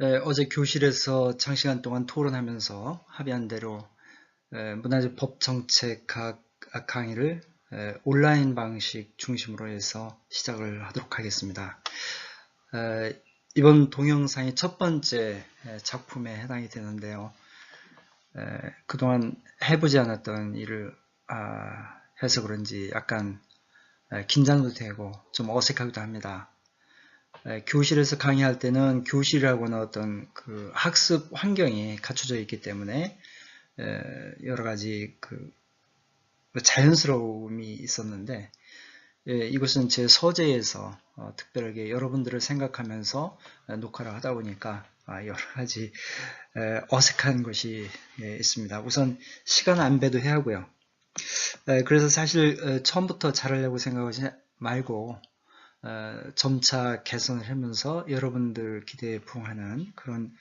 어제 교실에서 장시간 동안 토론하면서 합의한 대로 문화재 법정책학 강의를 온라인 방식 중심으로 해서 시작을 하도록 하겠습니다. 이번 동영상이 첫 번째 작품에 해당이 되는데요. 그동안 해보지 않았던 일을 해서 그런지 약간 긴장도 되고 좀 어색하기도 합니다. 교실에서 강의할 때는 교실이라고는 어떤 그 학습 환경이 갖춰져 있기 때문에 여러 가지 그 자연스러움이 있었는데 이것은 제 서재에서 특별하게 여러분들을 생각하면서 녹화를 하다 보니까 여러 가지 어색한 것이 있습니다. 우선 시간 안배도 해야 하고요. 그래서 사실 처음부터 잘하려고 생각하지 말고 점차 개선을 하면서 여러분들 기대에 부응하는 그런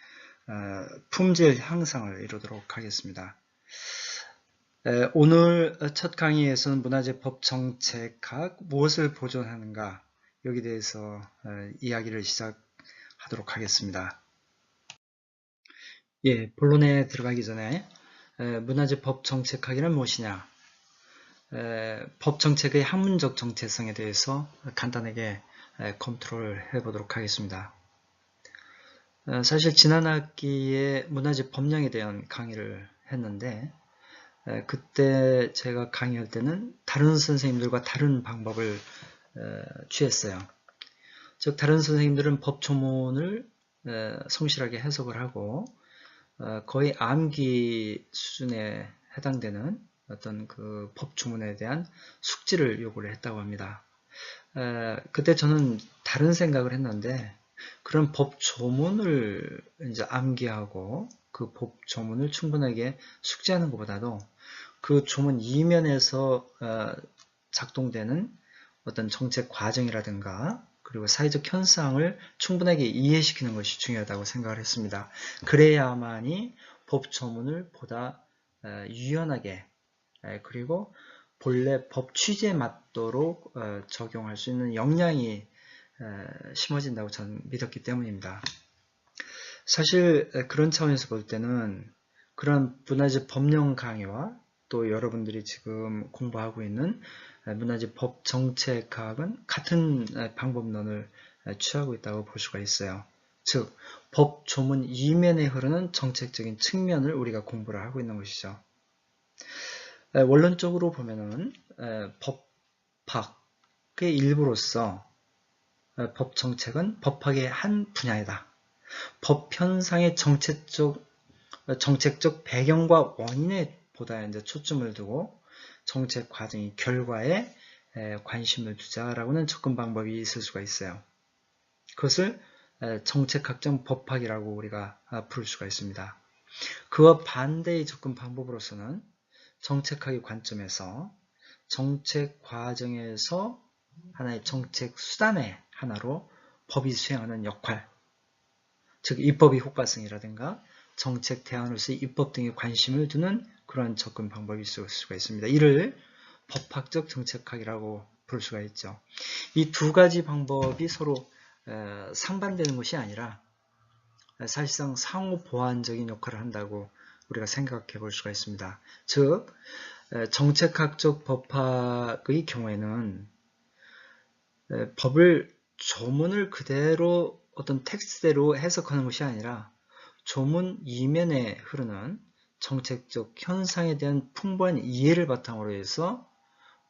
품질 향상을 이루도록 하겠습니다. 오늘 첫 강의에서는 문화재 법정책학 무엇을 보존하는가 여기에 대해서 이야기를 시작하도록 하겠습니다. 본론에 들어가기 전에 문화재 법정책학이란 무엇이냐, 법정책의 학문적 정체성에 대해서 간단하게 검토를 해보도록 하겠습니다. 사실 지난 학기에 문화재 법령에 대한 강의를 했는데 그때 제가 강의할 때는 다른 선생님들과 다른 방법을 취했어요. 즉 다른 선생님들은 법조문을 성실하게 해석을 하고 거의 암기 수준에 해당되는 어떤 그 법조문에 대한 숙지를 요구를 했다고 합니다. 그때 저는 다른 생각을 했는데 그런 법조문을 이제 암기하고 그 법조문을 충분하게 숙지하는 것보다도 그 조문 이면에서 작동되는 어떤 정책 과정이라든가 그리고 사회적 현상을 충분하게 이해시키는 것이 중요하다고 생각을 했습니다. 그래야만이 법조문을 보다 유연하게 그리고 본래 법 취지에 맞도록 적용할 수 있는 역량이 심어진다고 저는 믿었기 때문입니다. 사실 그런 차원에서 볼 때는 그런 문화재 법령 강의와 또 여러분들이 지금 공부하고 있는 문화재 법정책학은 같은 방법론을 취하고 있다고 볼 수가 있어요. 즉, 법 조문 이면에 흐르는 정책적인 측면을 우리가 공부를 하고 있는 것이죠. 원론적으로 보면은 법학의 일부로서 법정책은 법학의 한 분야이다. 법 현상의 정책적 배경과 원인에 보다 이제 초점을 두고 정책 과정의 결과에 관심을 두자라고는 접근 방법이 있을 수가 있어요. 그것을 정책학적 법학이라고 우리가 부를 수가 있습니다. 그와 반대의 접근 방법으로서는 정책학의 관점에서 정책 과정에서 하나의 정책 수단의 하나로 법이 수행하는 역할, 즉 입법의 효과성이라든가 정책 대안으로서의 입법 등에 관심을 두는 그런 접근 방법이 있을 수가 있습니다. 이를 법학적 정책학이라고 부를 수가 있죠. 이 두 가지 방법이 서로 상반되는 것이 아니라 사실상 상호 보완적인 역할을 한다고 우리가 생각해 볼 수가 있습니다. 즉 정책학적 법학의 경우에는 법을 조문을 그대로 어떤 텍스트대로 해석하는 것이 아니라 조문 이면에 흐르는 정책적 현상에 대한 풍부한 이해를 바탕으로 해서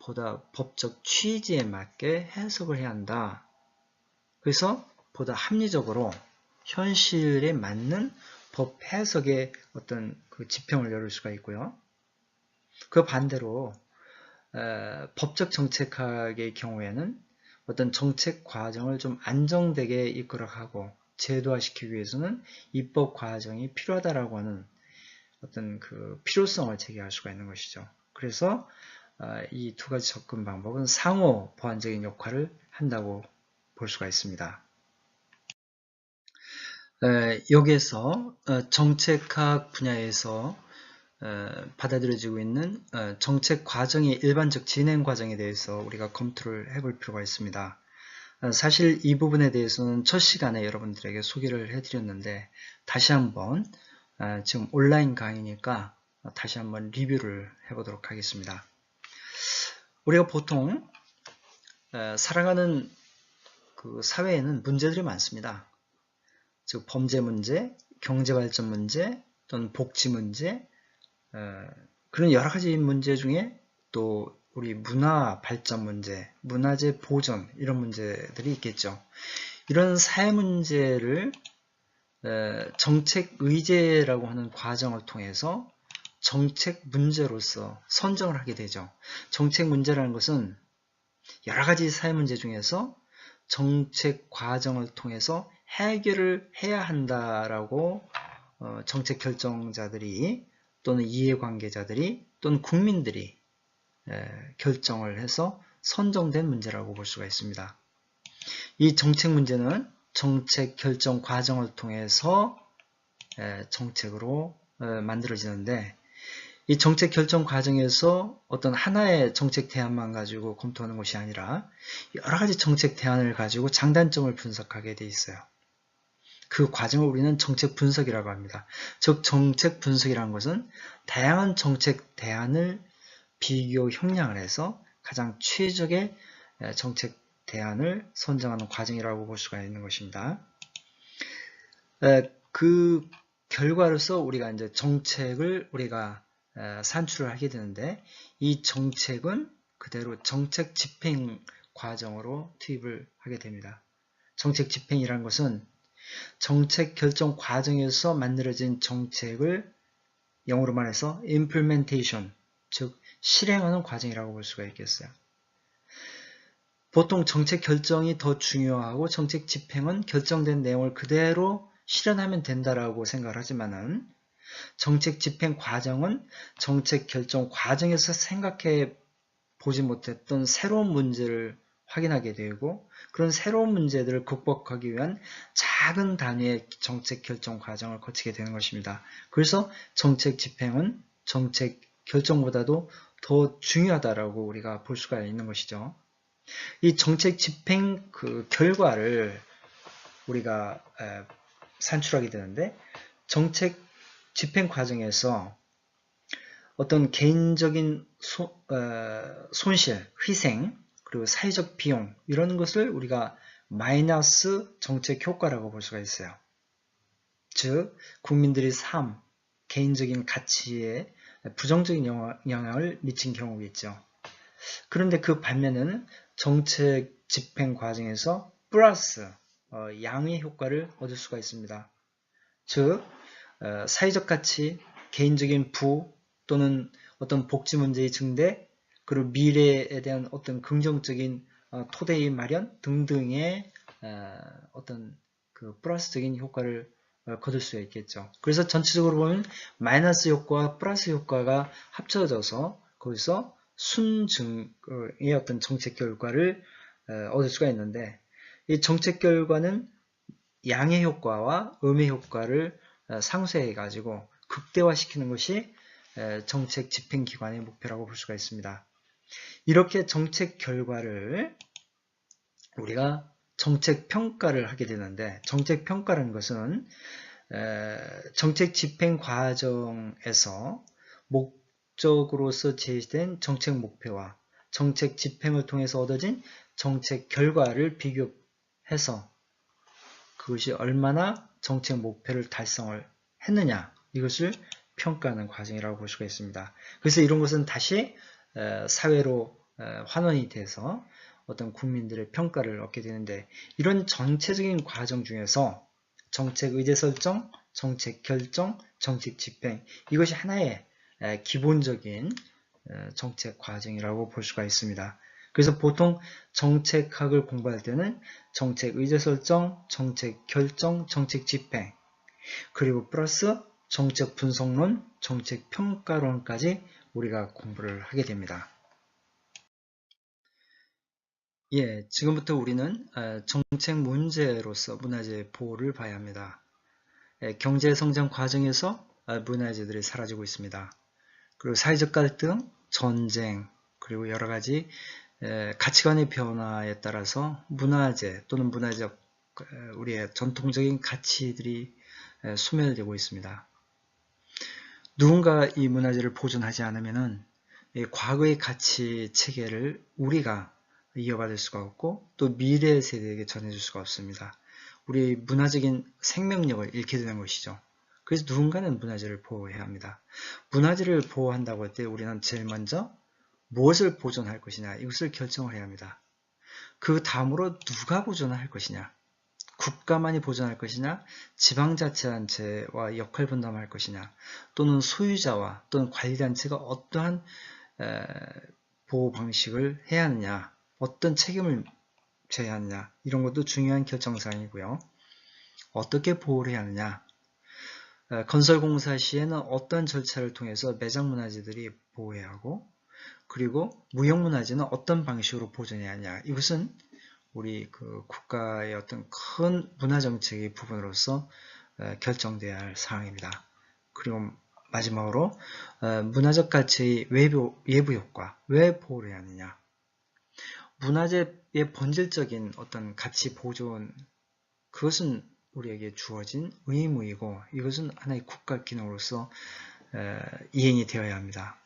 보다 법적 취지에 맞게 해석을 해야 한다. 그래서 보다 합리적으로 현실에 맞는 법 해석의 어떤 그 지평을 열을 수가 있고요. 그 반대로 법적 정책학의 경우에는 어떤 정책 과정을 좀 안정되게 이끌어가고 제도화시키기 위해서는 입법 과정이 필요하다라고 하는 어떤 그 필요성을 제기할 수가 있는 것이죠. 그래서 이 두 가지 접근 방법은 상호 보완적인 역할을 한다고 볼 수가 있습니다. 여기에서 정책학 분야에서 받아들여지고 있는 정책 과정의 일반적 진행 과정에 대해서 우리가 검토를 해볼 필요가 있습니다. 사실 이 부분에 대해서는 첫 시간에 여러분들에게 소개를 해드렸는데 다시 한번 지금 온라인 강의니까 다시 한번 리뷰를 해보도록 하겠습니다. 우리가 보통 살아가는 그 사회에는 문제들이 많습니다. 즉 범죄 문제, 경제발전 문제, 또는 복지 문제, 그런 여러 가지 문제 중에 또 우리 문화 발전 문제, 문화재 보존 이런 문제들이 있겠죠. 이런 사회 문제를 정책 의제라고 하는 과정을 통해서 정책 문제로서 선정을 하게 되죠. 정책 문제라는 것은 여러 가지 사회 문제 중에서 정책 과정을 통해서 해결을 해야 한다라고 정책 결정자들이 또는 이해관계자들이 또는 국민들이 결정을 해서 선정된 문제라고 볼 수가 있습니다. 이 정책 문제는 정책 결정 과정을 통해서 정책으로 만들어지는데 이 정책 결정 과정에서 어떤 하나의 정책 대안만 가지고 검토하는 것이 아니라 여러 가지 정책 대안을 가지고 장단점을 분석하게 돼 있어요. 그 과정을 우리는 정책 분석이라고 합니다. 즉 정책 분석이라는 것은 다양한 정책 대안을 비교 형량을 해서 가장 최적의 정책 대안을 선정하는 과정이라고 볼 수가 있는 것입니다. 그 결과로서 우리가 이제 정책을 우리가 산출을 하게 되는데 이 정책은 그대로 정책 집행 과정으로 투입을 하게 됩니다. 정책 집행이라는 것은 정책 결정 과정에서 만들어진 정책을 영어로 말해서 implementation, 즉 실행하는 과정이라고 볼 수가 있겠어요. 보통 정책 결정이 더 중요하고 정책 집행은 결정된 내용을 그대로 실현하면 된다라고 생각을 하지만은 정책 집행 과정은 정책 결정 과정에서 생각해 보지 못했던 새로운 문제를 확인하게 되고 그런 새로운 문제들을 극복하기 위한 작은 단위의 정책 결정 과정을 거치게 되는 것입니다. 그래서 정책 집행은 정책 결정보다도 더 중요하다라고 우리가 볼 수가 있는 것이죠. 이 정책 집행 그 결과를 우리가 산출하게 되는데 정책 집행 과정에서 어떤 개인적인 손실, 희생, 그리고 사회적 비용 이런 것을 우리가 마이너스 정책 효과라고 볼 수가 있어요. 즉 국민들의 삶, 개인적인 가치에 부정적인 영향을 미친 경우겠죠. 그런데 그 반면에는 정책 집행 과정에서 플러스 양의 효과를 얻을 수가 있습니다. 즉 사회적 가치, 개인적인 부 또는 어떤 복지 문제의 증대 그리고 미래에 대한 어떤 긍정적인 토대의 마련 등등의 어떤 그 플러스적인 효과를 거둘 수 있겠죠. 그래서 전체적으로 보면 마이너스 효과와 플러스 효과가 합쳐져서 거기서 순증의 어떤 정책 결과를 얻을 수가 있는데 이 정책 결과는 양의 효과와 음의 효과를 상쇄해 가지고 극대화시키는 것이 정책 집행기관의 목표라고 볼 수가 있습니다. 이렇게 정책 결과를 우리가 정책 평가를 하게 되는데 정책 평가라는 것은 정책 집행 과정에서 목적으로서 제시된 정책 목표와 정책 집행을 통해서 얻어진 정책 결과를 비교해서 그것이 얼마나 정책 목표를 달성을 했느냐 이것을 평가하는 과정이라고 볼 수가 있습니다. 그래서 이런 것은 다시 사회로 환원이 돼서 어떤 국민들의 평가를 얻게 되는데 이런 전체적인 과정 중에서 정책 의제 설정, 정책 결정, 정책 집행 이것이 하나의 기본적인 정책 과정이라고 볼 수가 있습니다. 그래서 보통 정책학을 공부할 때는 정책 의제 설정, 정책 결정, 정책 집행 그리고 플러스 정책 분석론, 정책 평가론까지 우리가 공부를 하게 됩니다. 지금부터 우리는 정책 문제로서 문화재 보호를 봐야 합니다. 경제 성장 과정에서 문화재들이 사라지고 있습니다. 그리고 사회적 갈등, 전쟁, 그리고 여러 가지 가치관의 변화에 따라서 문화재 또는 문화적 우리의 전통적인 가치들이 소멸되고 있습니다. 누군가 이 문화재를 보존하지 않으면은 과거의 가치 체계를 우리가 이어받을 수가 없고 또 미래 세대에게 전해줄 수가 없습니다. 우리의 문화적인 생명력을 잃게 되는 것이죠. 그래서 누군가는 문화재를 보호해야 합니다. 문화재를 보호한다고 할 때 우리는 제일 먼저 무엇을 보존할 것이냐 이것을 결정을 해야 합니다. 그 다음으로 누가 보존할 것이냐, 국가만이 보존할 것이냐, 지방자치단체와 역할 분담할 것이냐, 또는 소유자와 또는 관리단체가 어떠한 보호 방식을 해야 하느냐, 어떤 책임을 져야 하느냐, 이런 것도 중요한 결정사항이고요. 어떻게 보호를 해야 하느냐, 건설공사 시에는 어떤 절차를 통해서 매장문화재들이 보호해야 하고, 그리고 무형문화재는 어떤 방식으로 보존해야 하냐, 이것은 우리 그 국가의 어떤 큰 문화정책의 부분으로서 결정돼야 할 사항입니다. 그리고 마지막으로 문화적 가치의 외부 효과, 왜 보호를 해야 하느냐. 문화재의 본질적인 어떤 가치 보존, 그것은 우리에게 주어진 의무이고 이것은 하나의 국가 기능으로서 이행이 되어야 합니다.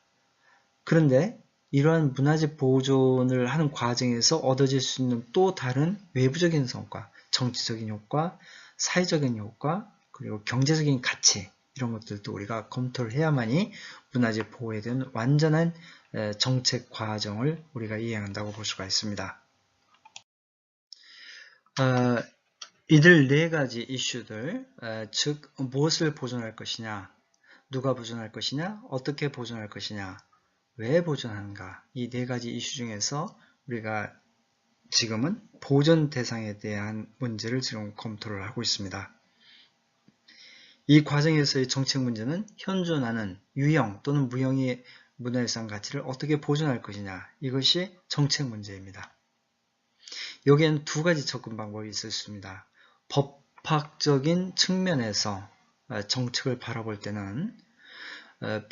그런데 이러한 문화재 보존을 하는 과정에서 얻어질 수 있는 또 다른 외부적인 성과, 정치적인 효과, 사회적인 효과, 그리고 경제적인 가치, 이런 것들도 우리가 검토를 해야만이 문화재 보호에 대한 완전한 정책 과정을 우리가 이행한다고 볼 수가 있습니다. 이들 네 가지 이슈들, 즉 무엇을 보존할 것이냐, 누가 보존할 것이냐, 어떻게 보존할 것이냐, 왜 보존하는가, 이 네 가지 이슈 중에서 우리가 지금은 보존 대상에 대한 문제를 지금 검토를 하고 있습니다. 이 과정에서의 정책 문제는 현존하는 유형 또는 무형의 문화유산 가치를 어떻게 보존할 것이냐, 이것이 정책 문제입니다. 여기에는 두 가지 접근 방법이 있을 수 있습니다. 법학적인 측면에서 정책을 바라볼 때는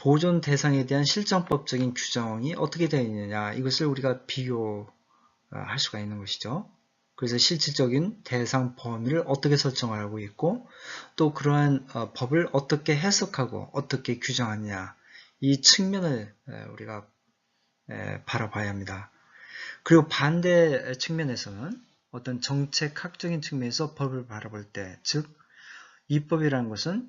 보존 대상에 대한 실정법적인 규정이 어떻게 되어 있느냐, 이것을 우리가 비교할 수가 있는 것이죠. 그래서 실질적인 대상 범위를 어떻게 설정하고 있고 또 그러한 법을 어떻게 해석하고 어떻게 규정하느냐, 이 측면을 우리가 바라봐야 합니다. 그리고 반대 측면에서는 어떤 정책학적인 측면에서 법을 바라볼 때, 즉 입법이라는 것은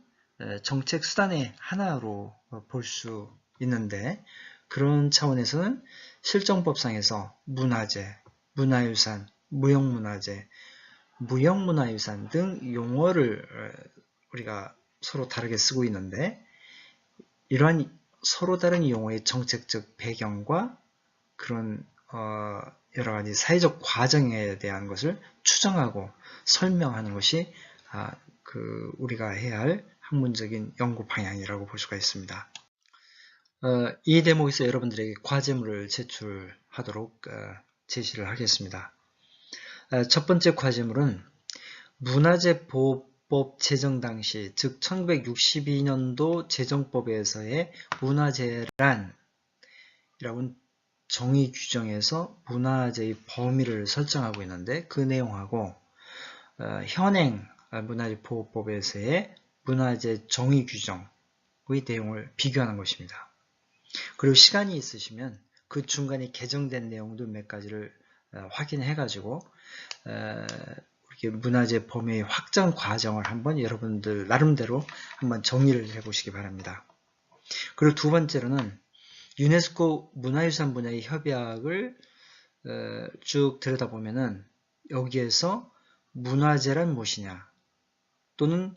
정책 수단의 하나로 볼 수 있는데, 그런 차원에서는 실정법상에서 문화재, 문화유산, 무형문화재, 무형문화유산 등 용어를 우리가 서로 다르게 쓰고 있는데, 이러한 서로 다른 용어의 정책적 배경과 그런 여러 가지 사회적 과정에 대한 것을 추정하고 설명하는 것이 우리가 해야 할 학문적인 연구 방향이라고 볼 수가 있습니다. 이 대목에서 여러분들에게 과제물을 제출하도록 제시를 하겠습니다. 첫 번째 과제물은 문화재보호법 제정 당시, 즉 1962년도 제정법에서의 문화재란이라는 정의 규정에서 문화재의 범위를 설정하고 있는데, 그 내용하고 현행 문화재보호법에서의 문화재 정의 규정의 내용을 비교하는 것입니다. 그리고 시간이 있으시면 그 중간에 개정된 내용도 몇 가지를 확인해 가지고 문화재 범위의 확장 과정을 한번 여러분들 나름대로 한번 정리를 해 보시기 바랍니다. 그리고 두 번째로는 유네스코 문화유산 분야의 협약을 쭉 들여다보면은 여기에서 문화재란 무엇이냐, 또는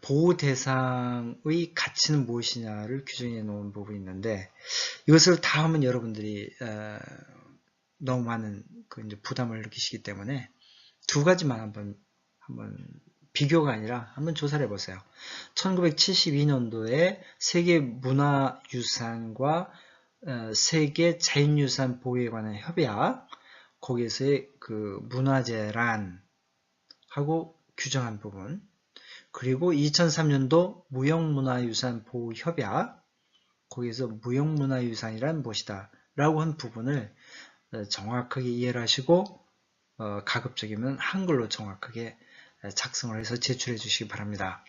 보호 대상의 가치는 무엇이냐를 규정해 놓은 부분이 있는데, 이것을 다 하면 여러분들이 너무 많은 부담을 느끼시기 때문에 두 가지만 한번 비교가 아니라 한번 조사를 해보세요. 1972년도에 세계 문화유산과 세계 자연유산 보호에 관한 협약, 거기에서의 그 문화재란 하고 규정한 부분, 그리고 2003년도 무형문화유산 보호협약, 거기에서 무형문화유산이란 무엇이다 라고 한 부분을 정확하게 이해를 하시고 가급적이면 한글로 정확하게 작성을 해서 제출해 주시기 바랍니다.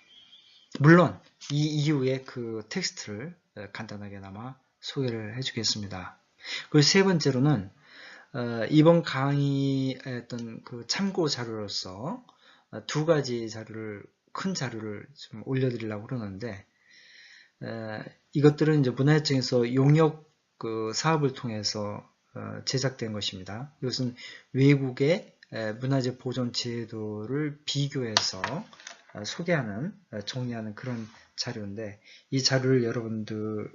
물론 이 이후에 그 텍스트를 간단하게나마 소개를 해주겠습니다. 그리고 세 번째로는 이번 강의의 어떤 그 참고 자료로서 두 가지 자료를 큰 자료를 좀 올려드리려고 그러는데 이것들은 이제 문화재청에서 용역 그 사업을 통해서 제작된 것입니다. 이것은 외국의 문화재 보존 제도를 비교해서 소개하는 정리하는 그런 자료인데 이 자료를 여러분들이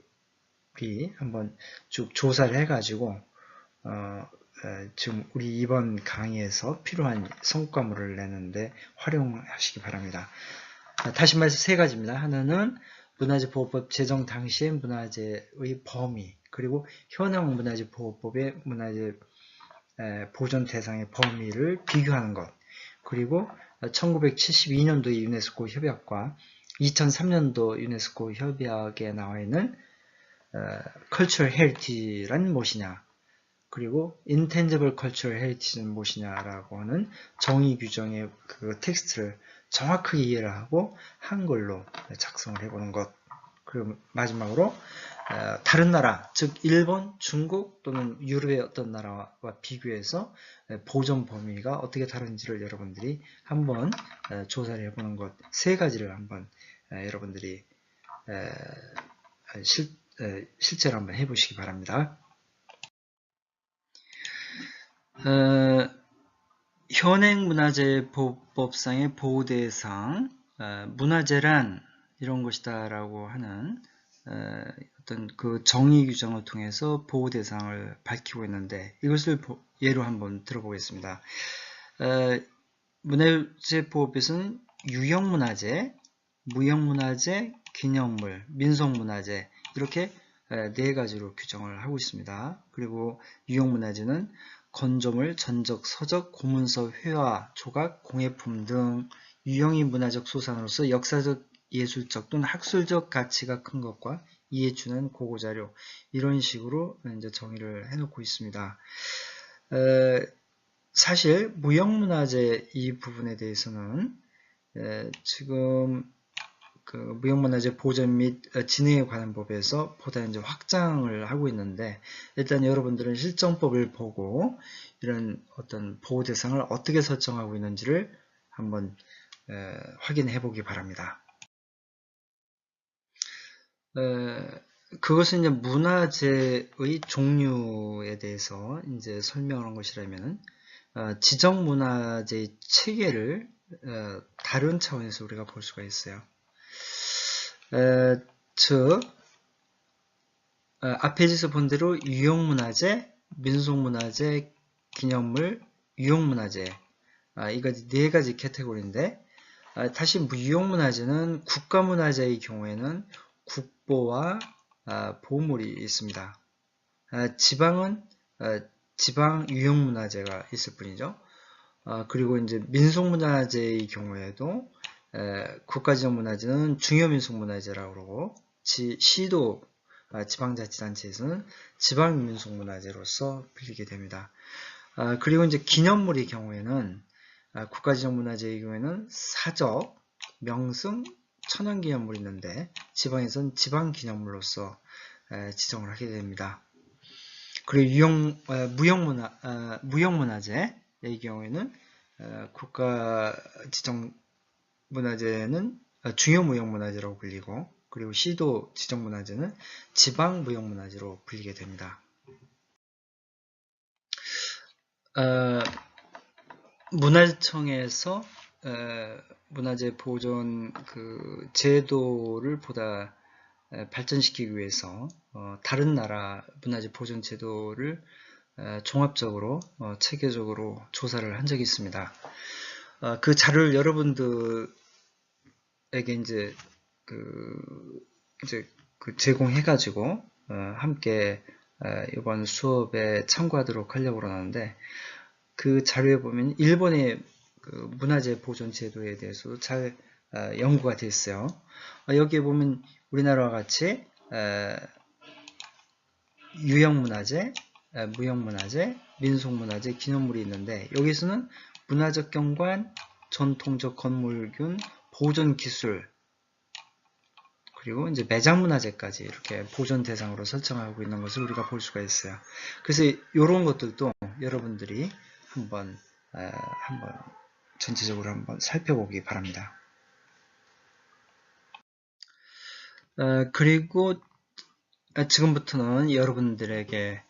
한번 쭉 조사를 해가지고 지금 우리 이번 강의에서 필요한 성과물을 내는데 활용하시기 바랍니다. 다시 말해서 세 가지입니다. 하나는 문화재보호법 제정 당시의 문화재의 범위, 그리고 현행 문화재보호법의 문화재 보존 대상의 범위를 비교하는 것, 그리고 1972년도 유네스코 협약과 2003년도 유네스코 협약에 나와 있는 Cultural Heritage란 무엇이냐, 그리고 Intangible Cultural Heritage는 무엇이냐라고 하는 정의 규정의 그 텍스트를 정확하게 이해를 하고 한글로 작성을 해보는 것. 그리고 마지막으로 다른 나라, 즉 일본, 중국 또는 유럽의 어떤 나라와 비교해서 보존 범위가 어떻게 다른지를 여러분들이 한번 조사를 해보는 것. 세 가지를 한번 여러분들이 실제로 한번 해보시기 바랍니다. 현행문화재보호법상의 보호대상, 문화재란 이런 것이다 라고 하는 어떤 그 정의 규정을 통해서 보호대상을 밝히고 있는데 이것을 예로 한번 들어보겠습니다. 문화재보호법에서는 유형문화재, 무형문화재, 기념물, 민속문화재 이렇게 네 가지로 규정을 하고 있습니다. 그리고 유형문화재는 건조물, 전적, 서적, 고문서, 회화, 조각, 공예품 등 유형이 문화적 소산으로서 역사적, 예술적 또는 학술적 가치가 큰 것과 이해주는 고고자료 이런 식으로 이제 정의를 해놓고 있습니다. 사실 무형문화재 이 부분에 대해서는 지금 그 무형문화재 보전 및 진행에 관한 법에서 보다 이제 확장을 하고 있는데 일단 여러분들은 실정법을 보고 이런 어떤 보호 대상을 어떻게 설정하고 있는지를 한번 확인해 보기 바랍니다. 그것은 이제 문화재의 종류에 대해서 이제 설명하는 것이라면은 지정 문화재의 체계를 다른 차원에서 우리가 볼 수가 있어요. 즉 앞에서 본 대로 유형문화재, 민속문화재, 기념물, 유형문화재 이거 네 가지 카테고리인데 다시 유형문화재는 국가문화재의 경우에는 국보와 보물이 있습니다. 지방은 지방 유형문화재가 있을 뿐이죠. 그리고 이제 민속문화재의 경우에도 국가지정문화재는 중요민속문화재라고 그러고 시도 지방자치단체에서는 지방민속문화재로서 불리게 됩니다. 그리고 이제 기념물의 경우에는 국가지정문화재의 경우에는 사적, 명승, 천연기념물이 있는데 지방에서는 지방기념물로서 지정을 하게 됩니다. 그리고 무형문화재의 경우에는 국가지정문화재는 중요무형문화재라고 불리고 그리고 시도 지정문화재는 지방무형문화재로 불리게 됩니다. 문화재청에서 문화재 보존 그 제도를 보다 발전시키기 위해서 다른 나라 문화재 보존 제도를 종합적으로 체계적으로 조사를 한 적이 있습니다. 그 자료를 여러분들에게 이제 제공해가지고 함께 이번 수업에 참고하도록 하려고 그러는데 그 자료에 보면 일본의 그 문화재 보존 제도에 대해서도 잘 연구가 되어 있어요. 여기에 보면 우리나라와 같이 유형문화재, 무형문화재, 민속문화재 기념물이 있는데 여기서는 문화적 경관, 전통적 건물균, 보존 기술, 그리고 이제 매장 문화재까지 이렇게 보존 대상으로 설정하고 있는 것을 우리가 볼 수가 있어요. 그래서 이런 것들도 여러분들이 한번 전체적으로 한번 살펴보기 바랍니다. 그리고 지금부터는 여러분들에게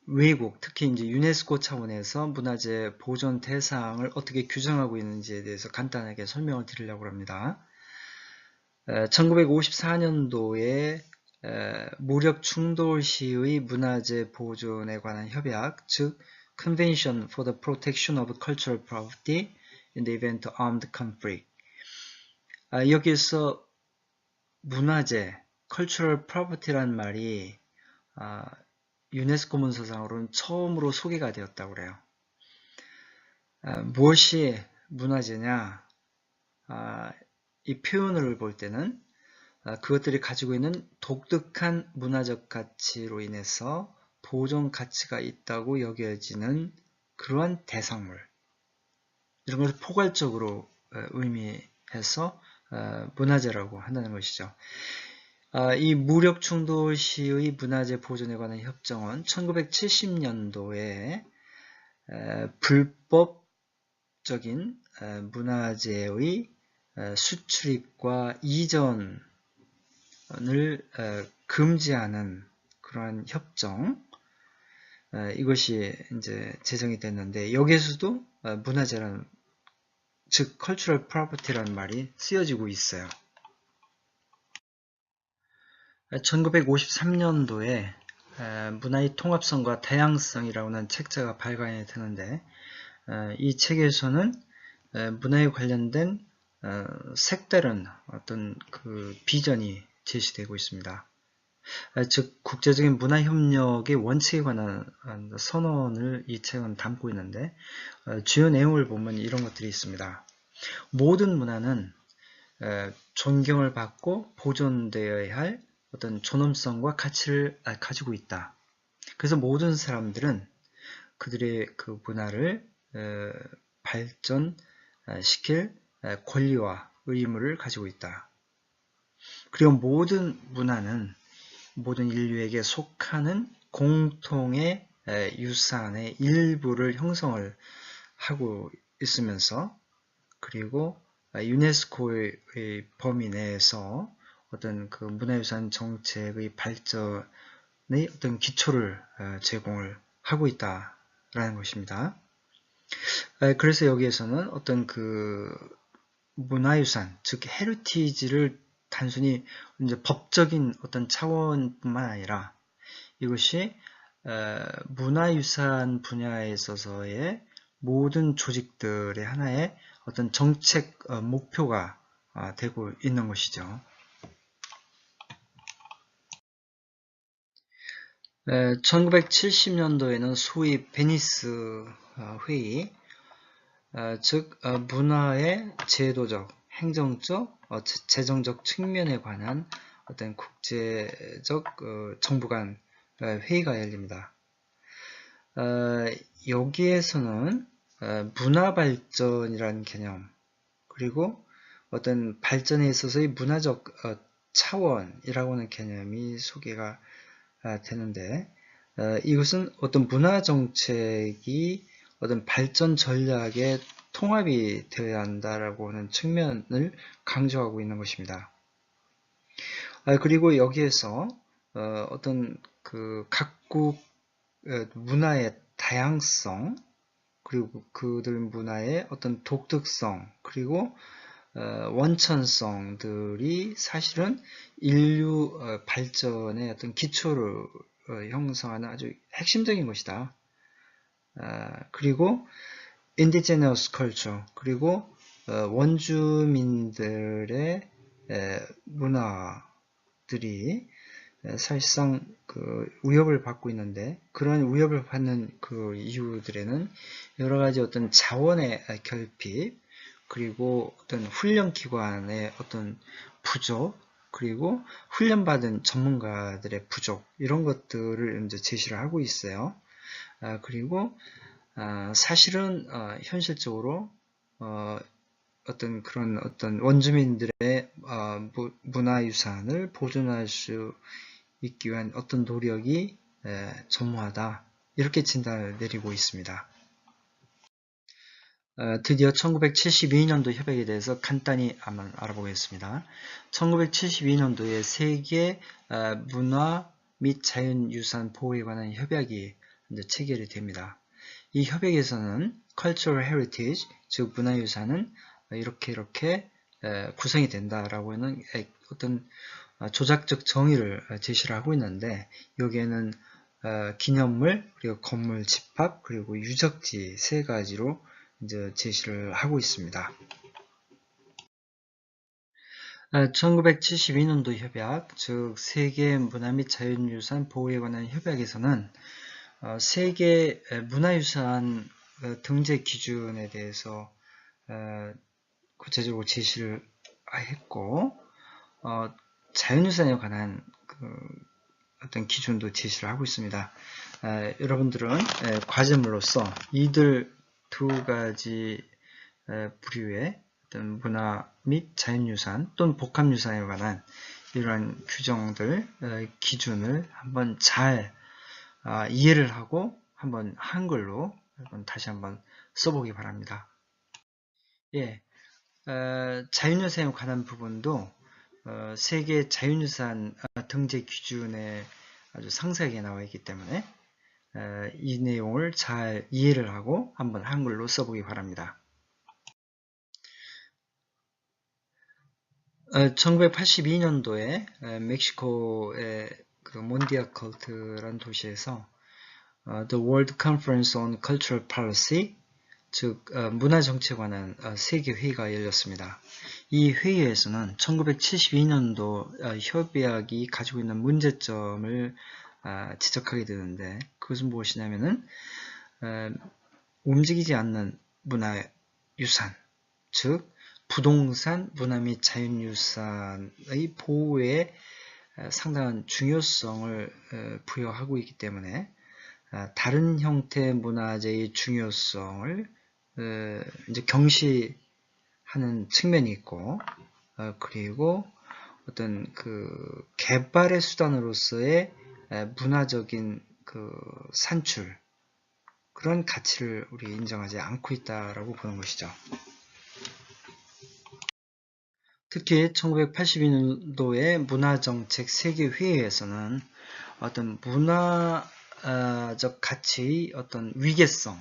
외국, 특히 이제 유네스코 차원에서 문화재 보존 대상을 어떻게 규정하고 있는지에 대해서 간단하게 설명을 드리려고 합니다. 1954년도에 무력 충돌 시의 문화재 보존에 관한 협약, 즉 Convention for the Protection of Cultural Property in the Event of Armed Conflict. 여기서 문화재, Cultural Property란 말이 유네스코 문서상으로는 처음으로 소개가 되었다고 그래요. 무엇이 문화재냐? 이 표현을 볼 때는 그것들이 가지고 있는 독특한 문화적 가치로 인해서 보존 가치가 있다고 여겨지는 그러한 대상물, 이런 것을 포괄적으로 의미해서 문화재라고 한다는 것이죠. 이 무력 충돌 시의 문화재 보존에 관한 협정은 1970년도에 불법적인 문화재의 수출입과 이전을 금지하는 그러한 협정, 이것이 이제 제정이 됐는데 여기에서도 문화재라는, 즉 cultural property라는 말이 쓰여지고 있어요. 1953년도에 문화의 통합성과 다양성이라고 하는 책자가 발간이 되는데 이 책에서는 문화에 관련된 색다른 어떤 그 비전이 제시되고 있습니다. 즉 국제적인 문화협력의 원칙에 관한 선언을 이 책은 담고 있는데 주요 내용을 보면 이런 것들이 있습니다. 모든 문화는 존경을 받고 보존되어야 할 어떤 존엄성과 가치를 가지고 있다. 그래서 모든 사람들은 그들의 그 문화를 발전시킬 권리와 의무를 가지고 있다. 그리고 모든 문화는 모든 인류에게 속하는 공통의 유산의 일부를 형성을 하고 있으면서, 그리고 유네스코의 범위 내에서 어떤 그 문화유산 정책의 발전의 어떤 기초를 제공을 하고 있다라는 것입니다. 그래서 여기에서는 어떤 그 문화유산, 즉 헤리티지를 단순히 이제 법적인 어떤 차원뿐만 아니라 이것이 문화유산 분야에 있어서의 모든 조직들의 하나의 어떤 정책 목표가 되고 있는 것이죠. 1970년도에는 소위 베니스 회의, 즉 문화의 제도적, 행정적, 재정적 측면에 관한 어떤 국제적 정부 간 회의가 열립니다. 여기에서는 문화발전이라는 개념, 그리고 어떤 발전에 있어서의 문화적 차원이라고 하는 개념이 소개가 되는데, 이것은 어떤 문화정책이 어떤 발전 전략의 통합이 되어야 한다라고 하는 측면을 강조하고 있는 것입니다. 그리고 여기에서 어떤 그 각국 문화의 다양성, 그리고 그들 문화의 어떤 독특성, 그리고 원천성들이 사실은 인류 발전의 어떤 기초를 형성하는 아주 핵심적인 것이다. 그리고 indigenous culture, 그리고 원주민들의 문화들이 사실상 그 위협을 받고 있는데, 그런 위협을 받는 그 이유들에는 여러 가지 어떤 자원의 결핍, 그리고 어떤 훈련기관의 어떤 부족, 그리고 훈련받은 전문가들의 부족, 이런 것들을 이제 제시를 하고 있어요. 그리고 사실은 현실적으로 어떤 그런 어떤 원주민들의 문화유산을 보존할 수 있기 위한 어떤 노력이 전무하다, 이렇게 진단을 내리고 있습니다. 드디어 1972년도 협약에 대해서 간단히 한번 알아보겠습니다. 1972년도에 세계 문화 및 자연유산 보호에 관한 협약이 이제 체결이 됩니다. 이 협약에서는 Cultural Heritage, 즉 문화유산은 이렇게 구성이 된다라고 하는 어떤 조작적 정의를 제시를 하고 있는데, 여기에는 기념물, 그리고 건물 집합, 그리고 유적지 세 가지로 이제 제시를 하고 있습니다. 1972년도 협약, 즉 세계 문화 및 자연유산 보호에 관한 협약에서는 세계 문화유산 등재 기준에 대해서 구체적으로 제시를 했고, 자연유산에 관한 어떤 기준도 제시를 하고 있습니다. 여러분들은 과제물로서 이들 두 가지 부류의 어떤 문화 및 자연유산 또는 복합유산에 관한 이러한 규정들, 기준을 한번 잘 이해를 하고 한번 한글로 다시 한번 써보기 바랍니다. 예, 자연유산에 관한 부분도 세계 자연유산 등재 기준에 아주 상세하게 나와 있기 때문에 이 내용을 잘 이해를 하고 한번 한글로 써보기 바랍니다. 1982년도에 멕시코의 그 몬디아컬트라는 도시에서 The World Conference on Cultural Policy, 즉 문화정치에 관한 세계회의가 열렸습니다. 이 회의에서는 1972년도 협약이 가지고 있는 문제점을 지적하게 되는데, 그것은 무엇이냐면은 움직이지 않는 문화유산, 즉 부동산 문화 및 자연유산의 보호에 상당한 중요성을 부여하고 있기 때문에 다른 형태의 문화재의 중요성을 이제 경시하는 측면이 있고, 그리고 어떤 그 개발의 수단으로서의 문화적인 그 산출, 그런 가치를 우리 인정하지 않고 있다라고 보는 것이죠. 특히 1982년도의 문화정책 세계회의에서는 어떤 문화적 가치의 어떤 위계성을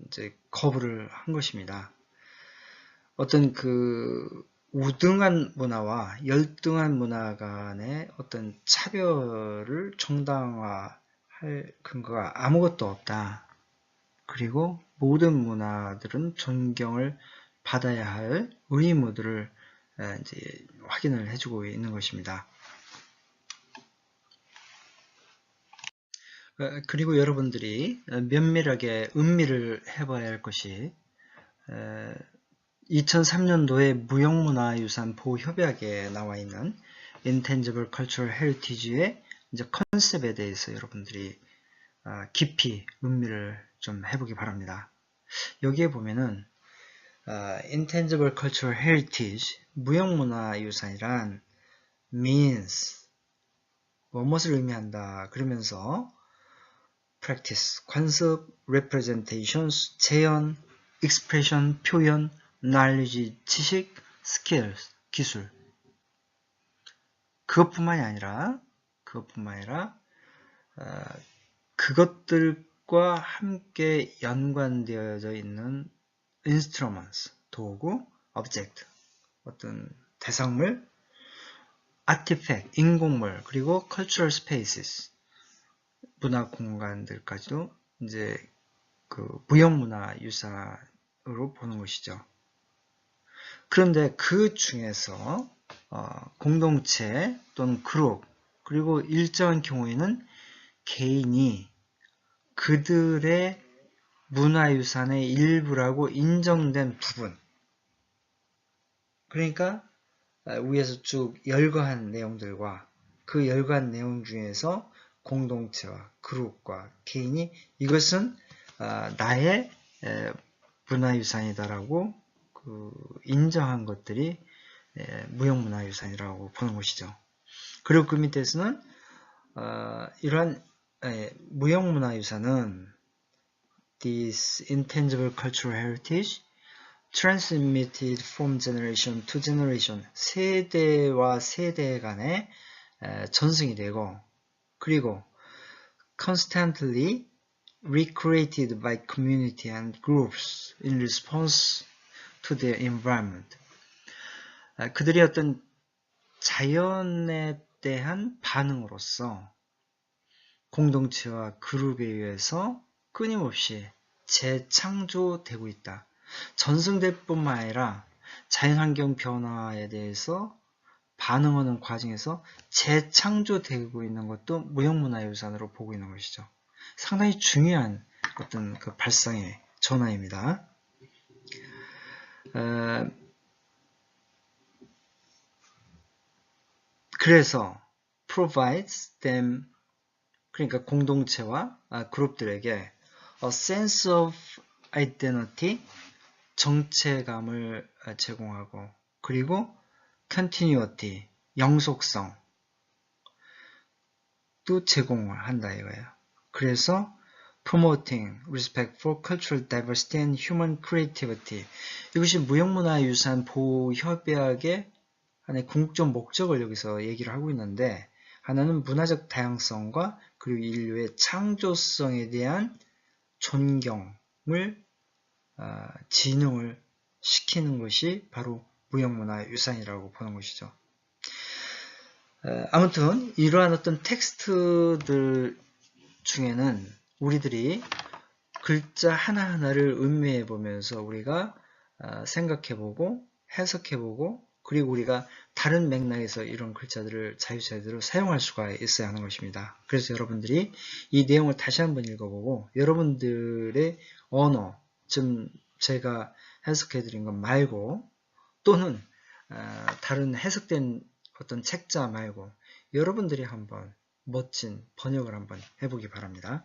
이제 거부를 한 것입니다. 어떤 그 우등한 문화와 열등한 문화 간의 어떤 차별을 정당화할 근거가 아무것도 없다. 그리고 모든 문화들은 존경을 받아야 할 의무들을 이제 확인을 해주고 있는 것입니다. 그리고 여러분들이 면밀하게 음미를 해봐야 할 것이 2003년도에 무형문화유산 보호협약에 나와 있는 Intangible Cultural Heritage의 이제 컨셉에 대해서 여러분들이 깊이 음미를 좀 해보기 바랍니다. 여기에 보면은 Intangible Cultural Heritage, 무형문화유산이란 means, 무엇을 의미한다 그러면서 practice, 관습, representations, 재현, expression, 표현, knowledge, 지식, skills, 기술. 그것뿐만이 아니라 그것들과 함께 연관되어져 있는 instruments, 도구, object, 어떤 대상물, artifact, 인공물, 그리고 cultural spaces, 문화 공간들까지도 이제 그 무형문화유산으로 보는 것이죠. 그런데 그 중에서 공동체 또는 그룹, 그리고 일정한 경우에는 개인이 그들의 문화유산의 일부라고 인정된 부분, 그러니까 위에서 쭉 열거한 내용들과 그 열거한 내용 중에서 공동체와 그룹과 개인이 이것은 나의 문화유산이다라고 인정한 것들이 무형문화유산이라고 보는 것이죠. 그리고 그 밑에서는 이러한 무형문화유산은 this intangible cultural heritage transmitted from generation to generation 세대와 세대 간에 전승이 되고 그리고 constantly recreated by community and groups in response to their environment. 그들이 어떤 자연에 대한 반응으로서 공동체와 그룹에 의해서 끊임없이 재창조되고 있다. 전승될 뿐만 아니라 자연환경 변화에 대해서 반응하는 과정에서 재창조되고 있는 것도 무형문화유산으로 보고 있는 것이죠. 상당히 중요한 어떤 그 발상의 전환입니다. 그래서 provides them 그러니까 공동체와 그룹들에게 a sense of identity 정체감을 제공하고 그리고 continuity 영속성 또 제공을 한다 이거예요. 그래서 promoting respect for cultural diversity and human creativity 이것이 무형문화유산 보호협약의 하나의 궁극적 목적을 여기서 얘기를 하고 있는데 하나는 문화적 다양성과 그리고 인류의 창조성에 대한 존경을 진흥을 시키는 것이 바로 무형문화유산이라고 보는 것이죠. 아무튼 이러한 어떤 텍스트들 중에는 우리들이 글자 하나하나를 음미해 보면서 우리가 생각해보고 해석해보고 그리고 우리가 다른 맥락에서 이런 글자들을 자유자재로 사용할 수가 있어야 하는 것입니다. 그래서 여러분들이 이 내용을 다시 한번 읽어보고 여러분들의 언어, 좀 제가 해석해드린 것 말고 또는 다른 해석된 어떤 책자 말고 여러분들이 한번 멋진 번역을 한번 해보기 바랍니다.